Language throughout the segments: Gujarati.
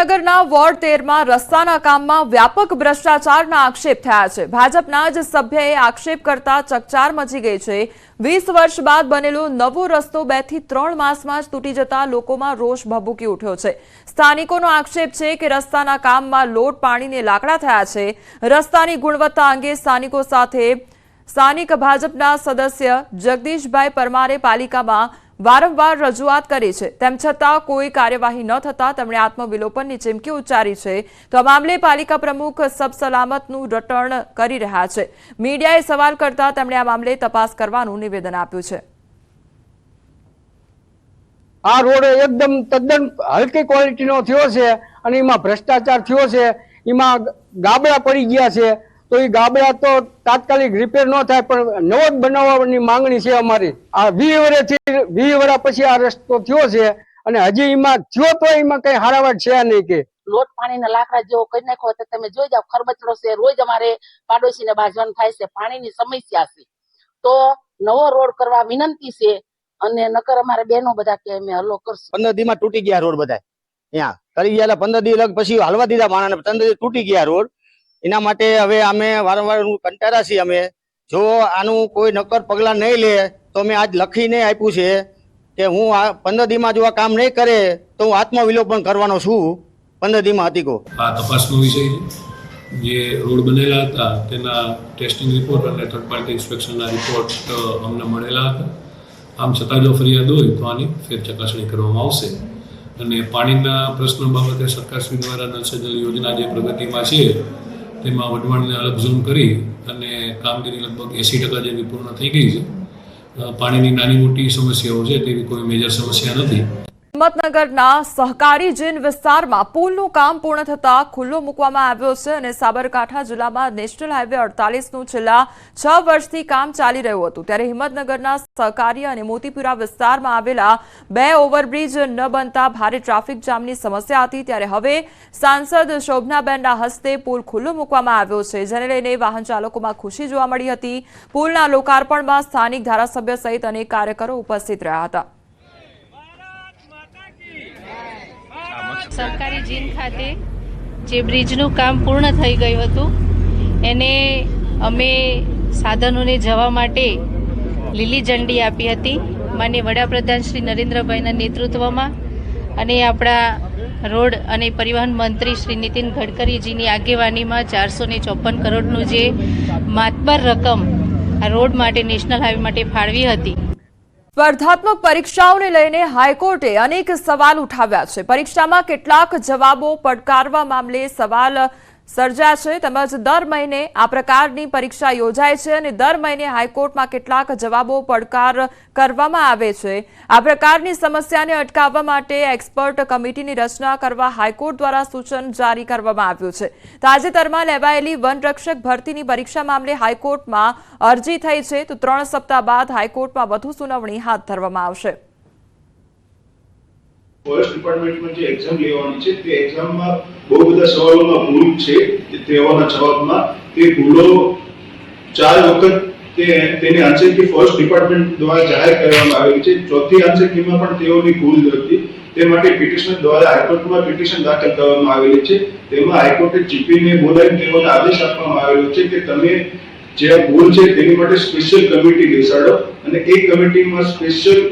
હિંમતનગરના વોર્ડ 13માં રસ્તાના કામમાં વ્યાપક ભ્રષ્ટાચારના આક્ષેપ થયા છે। ભાજપના જ સભ્યએ આક્ષેપ કરતા ચકચાર મચી ગઈ છે। 20 વર્ષ બાદ બનેલો નવો રસ્તો 2 થી 3 માસમાં જ તૂટી જતા લોકોમાં રોષ ભભૂકી ઉઠ્યો છે। સ્થાનિકોનો આક્ષેપ છે કે રસ્તાના કામમાં લોટ પાણીને લાકડા થયા છે। રસ્તાની ગુણવત્તા અંગે સ્થાનિકો સાથે સ્થાનિક ભાજપના સદસ્ય જગદીશભાઈ પરમારે પાલિકામાં વારંવાર રજૂઆત કરી છે, તેમ છતાં કોઈ કાર્યવાહી ન થતા તેમણે આત્મવિલોપનની ચીમકી ઉચ્ચારી છે। તો આ મામલે પાલિકા પ્રમુખ સબસલામતનું રટણ કરી રહ્યા છે। મીડિયાએ સવાલ કરતા તેમણે આ મામલે તપાસ કરવાનું નિવેદન આપ્યું છે। આ રોડ એકદમ તદ્દન હલકી ક્વોલિટીનો થયો છે અને એમાં ભ્રષ્ટાચાર થયો છે। એમાં ગાબડા પડી ગયા છે, તો એ ગાબડા તો તાત્કાલિક રિપેર ન થાય પણ નવો જ બનાવવાની માંગણી છે અમારી। આ 20 વર્ષ પછી આ રસ્તો થયો છે અને હજી એમાં થયો તો એમાં કઈ હારાવાટ છે નહીં કે લોટ પાણીના લાકડા જેવો કરી નાખો તો તમે જોઈ જાવ, ખરબચડો છે, રોજ અમારે પાડોશીને બાજવાનું થાય છે, પાણીની સમસ્યા છે। તો નવો રોડ કરવા વિનંતી છે અને નકર અમારે બેનો બધા કે અમે હલ્લો કરશું। 15 દીમાં તૂટી ગયા રોડ બધા અહીંયા કરી ગયા, 15 દી લગ પછી હાલવા દીધા માણસને, 15 દી તૂટી ગયા રોડ। એના માટે હવે અમે વારંવાર કંટાળા છીએ। અમે જો આનું કોઈ નક્કર પગલાં નહીં લે તો અમે આજ લખીને આપ્યું છે કે હું આ 15 દીમાં જો આ કામ નહીં કરે તો હું આત્મવિલોપન કરવાનો છું। 15 દીમાં હતી કો આ તપાસનો વિષય છે। જે રોડ બનેલા હતા તેના ટેસ્ટિંગ રિપોર્ટ અને થર્ડ પાર્ટી ઇન્સ્પેક્શનના રિપોર્ટ અમને મળેલા હતા। આમ છતાં જો ફરિયાદ હોય તો આની ફેર ચકાસણી કરવામાં આવશે અને પાણીના પ્રશ્નો બાબતે સરકારશ્રી દ્વારા નળ સે જલ યોજના જે પ્રગતિમાં છે તેમાં વઢવાણને અલગ ઝોન કરી અને કામગીરી લગભગ 80% જેવી પૂર્ણ થઈ ગઈ છે। પાણીની નાની મોટી સમસ્યાઓ છે, તેવી કોઈ મેજર સમસ્યા નથી। હિંમતનગરના સહકારી જીન વિસ્તારમાં પુલનું કામ પૂર્ણ થતા ખુલ્લો મૂકવામાં આવ્યો છે અને સાબરકાંઠા જિલ્લામાં નેશનલ હાઈવે 48નું છેલ્લા 6 વર્ષથી કામ ચાલી રહ્યું હતું, ત્યારે હિંમતનગરના સહકારી અને મોતીપુરા વિસ્તારમાં આવેલા 2 ઓવરબ્રિજ ન બનતા ભારે ટ્રાફિક જામની સમસ્યા હતી, ત્યારે હવે સાંસદ શોભનાબેનના હસ્તે પુલ ખુલ્લો મૂકવામાં આવ્યો છે, જેને લઈને વાહન ચાલકોમાં ખુશી જોવા મળી હતી। પુલના લોકાર્પણમાં સ્થાનિક ધારાસભ્ય સહિત અનેક કાર્યકરો ઉપસ્થિત રહ્યા હતા। સરકારી જીન ખાતે જે બ્રિજનું કામ પૂર્ણ થઈ ગયું હતું એને અમે સાધનોને જવા માટે લીલી ઝંડી આપી હતી માનનીય વડાપ્રધાન શ્રી નરેન્દ્રભાઈના નેતૃત્વમાં અને આપણા રોડ અને પરિવહન મંત્રી શ્રી નીતિન ગડકરીજીની આગેવાનીમાં 454 કરોડનું જે માતબર રકમ આ રોડ માટે નેશનલ હાઈવે માટે ફાળવી હતી। સ્પર્ધાત્મક પરીક્ષાઓને લઈને હાઈકોર્ટે અનેક સવાલ ઉઠાવ્યા છે। પરીક્ષામાં કેટલાક જવાબો પડકારવા મામલે સવાલ સર્જાયા છે, તેમજ દર મહિને આ પ્રકારની પરીક્ષા યોજાય છે અને દર મહિને હાઈકોર્ટમાં કેટલાક જવાબો પડકાર કરવામાં આવે છે। આ પ્રકારની સમસ્યાને અટકાવવા માટે એક્સપર્ટ કમિટીની રચના કરવા હાઈકોર્ટ દ્વારા સૂચન જારી કરવામાં આવ્યું છે। તાજેતરમાં લેવાયેલી વનરક્ષક ભરતીની પરીક્ષા મામલે હાઈકોર્ટમાં અરજી થઈ છે, તો 3 સપ્તાહ બાદ હાઈકોર્ટમાં વધુ સુનાવણી હાથ ધરવામાં આવશે। ફોરેસ્ટ ડિપાર્ટમેન્ટમાં જે એક્ઝામ લેવાની છે તે એક્ઝામમાં બહુ બધા સવાલોમાં ભૂલ છે કે તેઓના જવાબમાં તે ભૂલો 4 વખત તેની આન્સર કી ફોરેસ્ટ ડિપાર્ટમેન્ટ દ્વારા જાહેર કરવામાં આવેલી છે। ચોથી આન્સર કીમાં પણ તેઓની ભૂલ હતી, તે માટે પિટિશનર દ્વારા હાઈકોર્ટમાં પિટિશન દાખલ કરવામાં આવેલી છે। તેમાં હાઈકોર્ટે જીપીને બોલાવીને તેઓને આદેશ આપવામાં આવેલો છે કે તમે જે ભૂલ છે તેની માટે સ્પેશિયલ કમિટી બેસાડો અને એ કમિટીમાં સ્પેશિયલ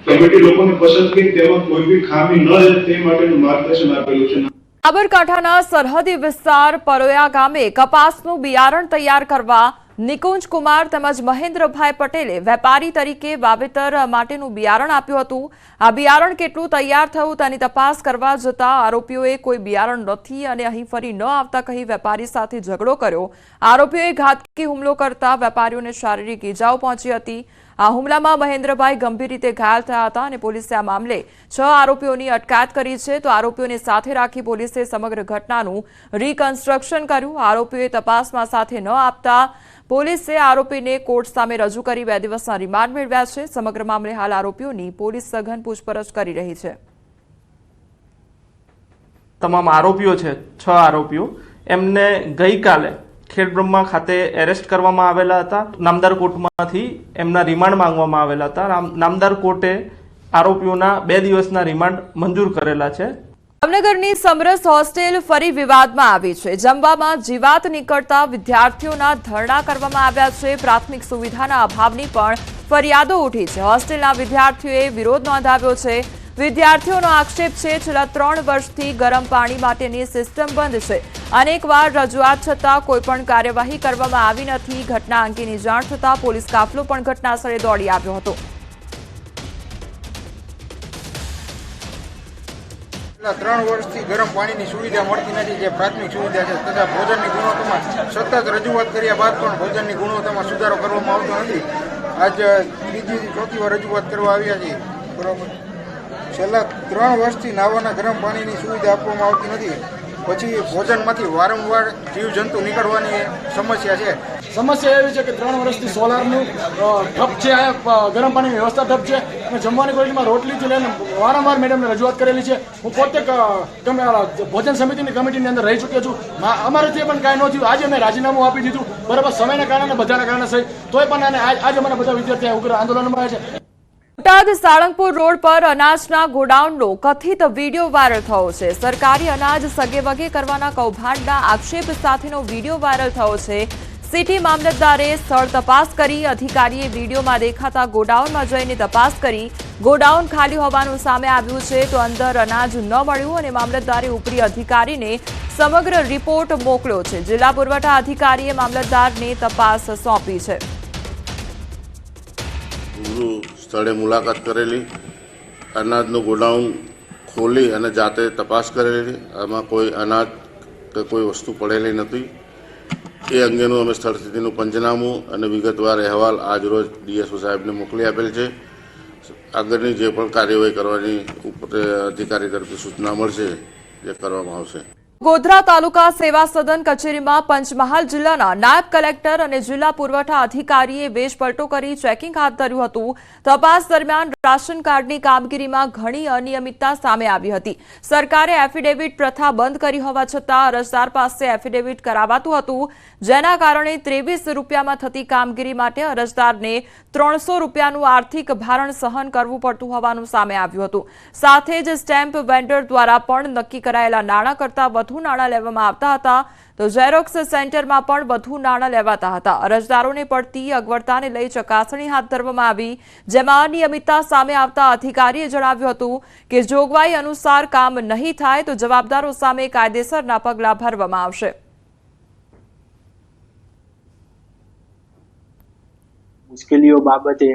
કમિટી લોકોને પસંદ કરી તેમાં કોઈ બી ખામી ન રહે તે માટેનું માર્ગદર્શન આપેલું છે। સાબરકાંઠાના સરહદી વિસ્તાર પરોયા ગામે કપાસનું બિયારણ તૈયાર કરવા નિકુંજ કુમાર તેમજ મહેન્દ્રભાઈ પટેલે વેપારી તરીકે વાવેતર માટેનું બિયારણ આપ્યું હતું। આ બિયારણ કેટલું તૈયાર થયું તેની તપાસ કરવા જતા આરોપીઓએ કોઈ બિયારણ નથી અને અહીં ફરી ન આવતા કહી વેપારી સાથે ઝઘડો કર્યો। આરોપીઓએ ઘાતકી હુમલો કરતા વેપારીઓને શારીરિક ઈજાઓ પહોંચી હતી। આ હુમલામાં મહેન્દ્રભાઈ ગંભીર રીતે ઘાયલ થયા હતા અને પોલીસે આ મામલે 6 આરોપીઓની અટકાયત કરી છે, તો આરોપીઓને સાથે રાખી પોલીસે સમગ્ર ઘટનાનું રિકન્સ્ટ્રક્શન કર્યું। આરોપીઓએ તપાસમાં સાથે ન આપતા પોલીસે આરોપીને કોર્ટ સામે રજૂ કરી 2 દિવસના રિમાન્ડ મેળવ્યા છે। સમગ્ર મામલે હાલ આરોપીઓની પોલીસ સઘન પૂછપરછ કરી રહી છે। તમામ આરોપીઓ છે 6 આરોપીઓ એમને ગઈકાલે ખેડબ્રહ્મા ખાતે એરેસ્ટ કરવામાં આવેલા હતા। નામદાર કોર્ટમાંથી એમના રિમાન્ડ માંગવામાં આવેલા હતા। નામદાર કોર્ટે આરોપીઓના 2 દિવસના રિમાન્ડ મંજૂર કરેલા છે। જામનગરની સમરસ હોસ્ટેલ ફરી વિવાદમાં આવી છે. જમવામાં જીવાત નીકળતા વિદ્યાર્થીઓના ધરણા કરવામાં આવ્યા છે. પ્રાથમિક સુવિધાના અભાવની પણ ફરિયાદો ઉઠી છે. હોસ્ટેલના વિદ્યાર્થીઓએ વિરોધ નોંધાવ્યો છે. વિદ્યાર્થીઓનો આક્ષેપ છે છેલ્લા 3 વર્ષથી ગરમ પાણી માટેની સિસ્ટમ બંધ છે. અનેકવાર રજૂઆત છતાં કોઈપણ કાર્યવાહી કરવામાં આવી નથી. ઘટના અંગેની જાણ થતાં પોલીસ કાફલો પણ ઘટનાસ્થળે દોડી આવ્યો હતો. 3 વર્ષથી ગરમ પાણીની સુવિધા મળતી નથી, જે પ્રાથમિક સુવિધા છે, તથા ભોજનની ગુણવત્તામાં સતત રજૂઆત કર્યા બાદ પણ ભોજનની ગુણવત્તામાં સુધારો કરવામાં આવતો નથી. આજ ત્રીજી ચોથી વાર રજૂઆત કરવા આવ્યા છીએ. બરોબર, છેલ્લા 3 વર્ષથી નાવાના ગરમ પાણીની સુવિધા આપવામાં આવતી નથી. પછી ભોજનમાંથી વારંવાર જીવજંતુ નીકળવાની સમસ્યા છે. સમસ્યા એવી છે કે 3 વર્ષથી સોલારનું ઠપ છે, ગરમ પાણીની વ્યવસ્થા ઠપ છે અને જમવાની ક્વોલિટીમાં રોટલીથી લઈને વારંવાર મેડમને રજૂઆત કરેલી છે. હું પોતે ભોજન સમિતિની કમિટીની અંદર રહી ચૂક્યો છું. અમારાથી પણ કાંઈ ન થયું. આજે અમે રાજીનામું આપી દીધું. બરાબર, સમયના કારણે બધાના કારણે સહી તોય પણ આજે અમારા બધા વિદ્યાર્થીઓ ઉગ્ર આંદોલનમાં આવ્યા છે. બોટાદ સાળંગપુર રોડ પર અનાજના ગોડાઉનનો કથિત વિડીયો વાયરલ થયો છે. સરકારી અનાજ સગેવગે કરવાના કૌભાંડના આક્ષેપ સાથેનો વિડીયો વાયરલ થયો છે. સિટી મામલતદારે સ્થળ તપાસ કરી. અધિકારીએ વિડીયોમાં દેખાતા ગોડાઉનમાં જઈને તપાસ કરી. ગોડાઉન ખાલી હોવાનું સામે આવ્યું છે તો અંદર અનાજ ન મળ્યું અને મામલતદારે ઉપરી અધિકારીને સમગ્ર રિપોર્ટ મોકલ્યો છે. જિલ્લા પુરવઠા અધિકારીએ મામલતદારને તપાસ સોંપી છે. સ્થળે મુલાકાત કરેલી, અનાજનું ગોડાઉન ખોલી અને જાતે તપાસ કરેલી. આમાં કોઈ અનાજ કે કોઈ વસ્તુ પડેલી નથી. એ અંગેનું અમે સ્થળ સ્થિતિનું પંચનામું અને વિગતવાર અહેવાલ આજરોજ ડીએસઓ સાહેબને મોકલી આપેલ છે. આગળની જે પણ કાર્યવાહી કરવાની અધિકારી તરફથી સૂચના મળશે એ કરવામાં આવશે. ગોધરા તાલુકા સેવા સદન કચેરીમાં પંચમહાલ જિલ્લાના નાયબ કલેક્ટર અને જિલ્લા પુરવઠા અધિકારીએ વેશપલટો કરી ચેકિંગ હાથ ધર્યું હતું. તપાસ દરમિયાન રાશન કાર્ડની કામગીરીમાં ઘણી અનિયમિતતા સામે આવી હતી. સરકારે એફિડેવિટ પ્રથા બંધ કરી હોવા છતાં અરજદાર પાસે એફિડેવિટ કરાવાતું હતું, જેના કારણે 23 રૂપિયામાં થતી કામગીરી માટે અરજદારને 300 રૂપિયાનું આર્થિક ભારણ સહન કરવું પડતું હોવાનું સામે આવ્યું હતું. સાથે જ સ્ટેમ્પ વેન્ડર દ્વારા પણ નક્કી કરાયેલા નાણાં કરતાં વધુ નાણાં લેવામાં આવતા હતા તો ઝેરોક્સ સેન્ટરમાં પણ વધુ નાણાં લેવાતા હતા. અરજદારોને પડતી અગવડતાને લઈ ચકાસણી હાથ ધરવામાં આવી, જેમાં અનિયમિતતા સામે આવતા અધિકારીએ જણાવ્યું હતું કે જોગવાઈ અનુસાર કામ નહીં થાય તો જવાબદારો સામે કાયદેસરના પગલાં ભરવામાં આવશે. મુશ્કેલીઓ બાબતે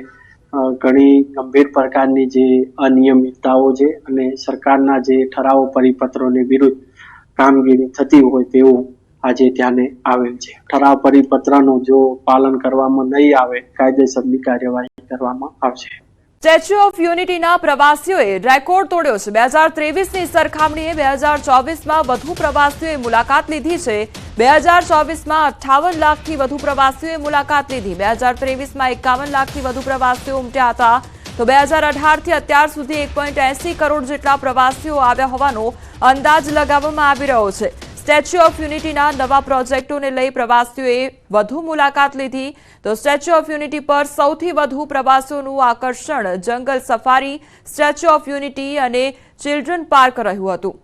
ઘણી ગંભીર પ્રકારની જે અનિયમિતતાઓ છે અને સરકારના જે ઠરાવો પરિપત્રોની વિરુદ્ધ કામગીરી થતી હોય તેવું આજે ધ્યાને આવેલ છે. ઠરાવ પરિપત્રનું જો પાલન કરવામાં નહીં આવે કાયદેસરની કાર્યવાહી કરવામાં આવશે. સ્ટેચ્યુ ઓફ યુનિટીના પ્રવાસીઓએ રેકોર્ડ તોડ્યો છે. 2023ની સરખામણીએ 2024માં વધુ પ્રવાસીઓએ મુલાકાત લીધી છે. 2024માં 58 લાખથી વધુ પ્રવાસીઓએ મુલાકાત લીધી. 2023માં 51 લાખથી વધુ પ્રવાસીઓ ઉમટ્યા હતા તો 2018થી અત્યાર સુધી 1.80 કરોડ જેટલા પ્રવાસીઓ આવ્યા હોવાનો અંદાજ લગાવવામાં આવી રહ્યો છે. સ્ટેચ્યુ ઓફ યુનિટીના નવા પ્રોજેક્ટોને લઈ પ્રવાસીઓએ વધુ મુલાકાત લીધી તો સ્ટેચ્યુ ઓફ યુનિટી પર સૌથી વધુ પ્રવાસીઓનું આકર્ષણ જંગલ સફારી, સ્ટેચ્યુ ઓફ યુનિટી અને ચિલ્ડ્રન પાર્ક રહ્યું હતું.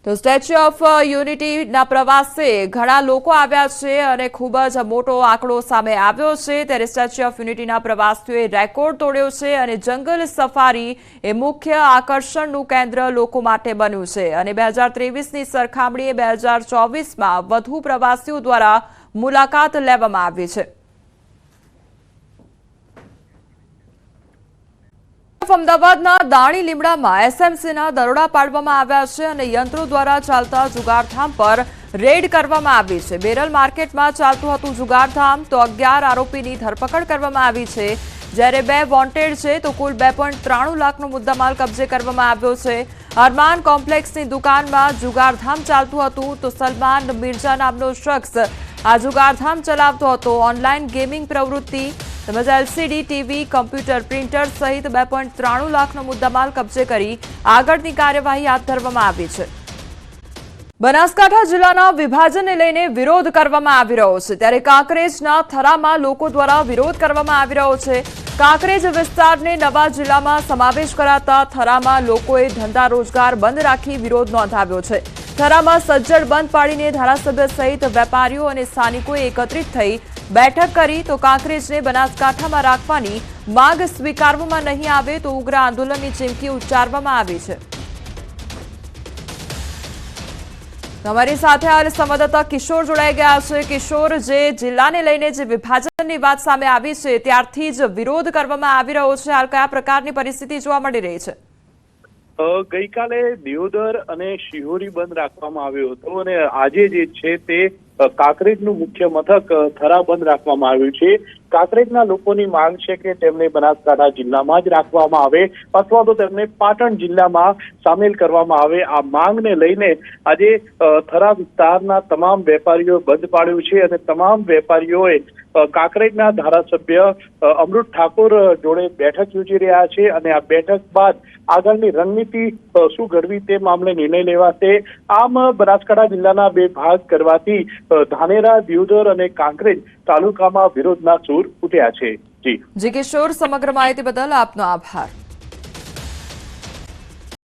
તો સ્ટેચ્યુ ઓફ યુનિટીના પ્રવાસે ઘણા લોકો આવ્યા છે અને ખૂબ જ મોટો આંકડો સામે આવ્યો છે. ત્યારે સ્ટેચ્યુ ઓફ યુનિટીના પ્રવાસીઓએ રેકોર્ડ તોડ્યો છે અને જંગલ સફારી એ મુખ્ય આકર્ષણનું કેન્દ્ર લોકો માટે બન્યું છે અને 2023ની સરખામણીએ 2024માં વધુ પ્રવાસીઓ દ્વારા મુલાકાત લેવામાં આવી છે. અમદાવાદના દાણી લીમડામાં એસએમસીના દરોડા પાડવામાં આવ્યા છે અને યંત્રો દ્વારા ચાલતા જુગારધામ પર રેડ કરવામાં આવી છે. બેરલ માર્કેટમાં ચાલતું હતું જુગારધામ તો 11 આરોપીની ધરપકડ કરવામાં આવી છે. જ્યારે 2 વોન્ટેડ છે તો કુલ 2.93 લાખનો મુદ્દામાલ કબજે કરવામાં આવ્યો છે. અરમાન કોમ્પ્લેક્સની દુકાનમાં જુગારધામ ચાલતું હતું તો સલમાન મિર્ઝા નામનો શખ્સ આ જુગારધામ ચલાવતો હતો. ઓનલાઈન ગેમિંગ પ્રવૃત્તિ તેમજ એલસીડી, ટીવી, કમ્પ્યુટર, પ્રિન્ટર સહિત 2.93 લાખનો મુદ્દામાલ કબજે કરી આગળની કાર્યવાહી હાથ ધરવામાં આવી છે. બનાસકાંઠા જિલ્લાના વિભાજનને લઈને વિરોધ કરવામાં આવી રહ્યો છે ત્યારે કાંકરેજના થરામાં લોકો દ્વારા વિરોધ કરવામાં આવી રહ્યો છે. કાંકરેજ વિસ્તારને નવા જિલ્લામાં સમાવેશ કરાતા થરામાં લોકોએ ધંધા રોજગાર બંધ રાખી વિરોધ નોંધાવ્યો છે. થરામાં સજ્જડ બંધ પાડીને ધારાસભ્ય સહિત વેપારીઓ અને સ્થાનિકોએ એકત્રિત થઈ બેઠક કરી તો કાંકરેજને બનાસકાંઠામાં રાખવાની માંગ સ્વીકારવામાં નહીં આવે તો ઉગ્ર આંદોલનની ચીમકી ઉચ્ચારવામાં આવી છે. અમારી સાથે હાલ સંવાદદાતા કિશોર જોડાઈ ગયા છે. કિશોર, જે જિલ્લાને લઈને જે વિભાજનની વાત સામે આવી છે ત્યારથી જ વિરોધ કરવામાં આવી રહ્યો છે, હાલ કયા પ્રકારની પરિસ્થિતિ જોવા મળી રહી છે? ગઈકાલે દિયોદર અને શિહોરી બંધ રાખવામાં આવ્યો હતો અને આજે જે છે તે કાંકરેજનું મુખ્ય મથક થરા બંધ રાખવામાં આવ્યું છે. કાંકરેજના લોકોની માંગ છે કે તેમને બનાસકાંઠા જિલ્લામાં જ રાખવામાં આવે અથવા તો તેમને પાટણ જિલ્લામાં સામેલ કરવામાં આવે. આ માંગને લઈને આજે થરા વિસ્તારના તમામ વેપારીઓ બંધ પાડ્યું છે અને તમામ વેપારીઓએ કાંકરેજના ધારાસભ્ય અમૃત ઠાકોર જોડે બેઠક યોજી રહ્યા છે અને આ બેઠક બાદ આગળની રણનીતિ શું ઘડવી તે મામલે નિર્ણય લેવાશે. આમ બનાસકાંઠા જિલ્લાના બે ભાગ કરવાથી ધાનેરા, દિયોદર અને કાંકરેજ તાલુકામાં વિરોધના સૂર ઉઠ્યા છે. જી કિશોર, સમગ્ર માહિતી બદલ આપનો આભાર.